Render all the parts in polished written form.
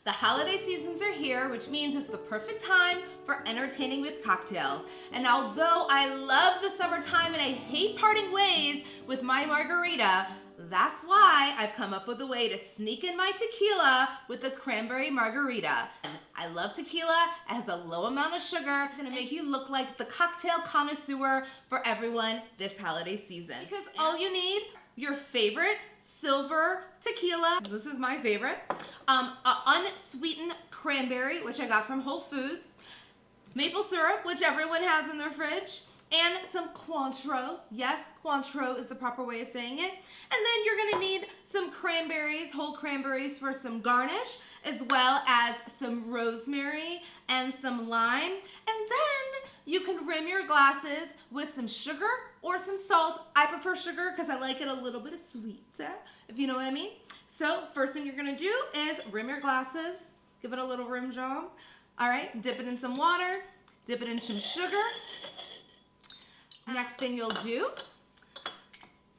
The holiday seasons are here, which means it's the perfect time for entertaining with cocktails. And although I love the summertime and I hate parting ways with my margarita, that's why I've come up with a way to sneak in my tequila with the cranberry margarita. I love tequila. It has a low amount of sugar. It's gonna make you look like the cocktail connoisseur for everyone this holiday season. Because all you need, your favorite silver tequila. This is my favorite. Unsweetened cranberry, which I got from Whole Foods. Maple syrup, which everyone has in their fridge. And some Cointreau. Yes, Cointreau is the proper way of saying it. And then you're gonna need some cranberries, whole cranberries for some garnish, as well as some rosemary and some lime. And then you can rim your glasses with some sugar or some salt. I prefer sugar because I like it a little bit sweeter, if you know what I mean. So first thing you're gonna do is rim your glasses, give it a little rim job. All right, dip it in some water, dip it in some sugar. Next thing you'll do,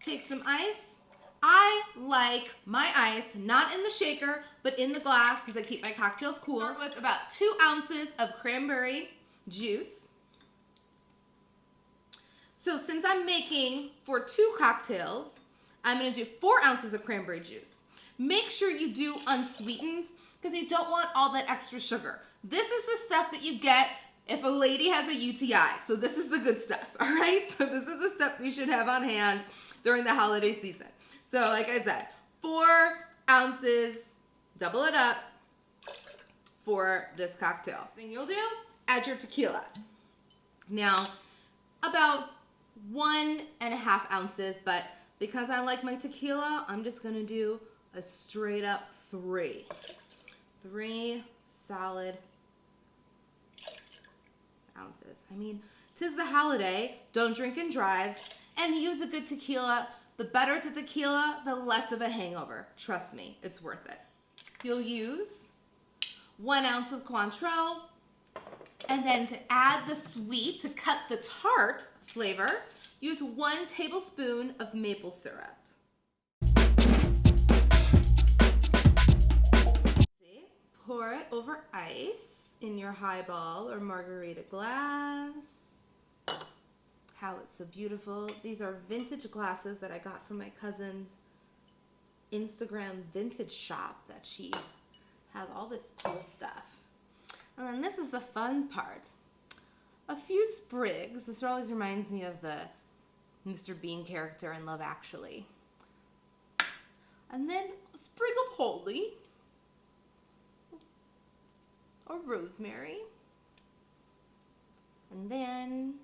take some ice. I like my ice not in the shaker, but in the glass because I keep my cocktails cool. Start with about 2 ounces of cranberry juice. So since I'm making for 2 cocktails, I'm gonna do 4 ounces of cranberry juice. Make sure you do unsweetened because you don't want all that extra sugar. This is the stuff that you get if a lady has a UTI. So this is the good stuff, all right? So this is the stuff you should have on hand during the holiday season. So like I said, 4 ounces, double it up for this cocktail. Thing you'll do, add your tequila. Now, about 1.5 ounces, but because I like my tequila, I'm just gonna do a straight up 3. 3 solid ounces. I mean, 'tis the holiday, don't drink and drive, and use a good tequila. The better the tequila, the less of a hangover. Trust me, it's worth it. You'll use 1 ounce of Cointreau, and then to add the sweet, to cut the tart flavor, use 1 tablespoon of maple syrup. Pour it over ice in your highball or margarita glass. How it's so beautiful. These are vintage glasses that I got from my cousin's Instagram vintage shop that she has all this cool stuff. And then this is the fun part. A few sprigs. This always reminds me of the Mr. Bean character in Love Actually. And then a sprig of holly. Or rosemary. And then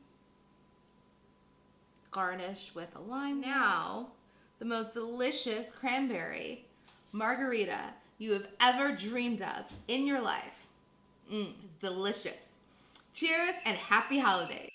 garnish with a lime. Now, the most delicious cranberry margarita you have ever dreamed of in your life. It's delicious. Cheers and happy holidays.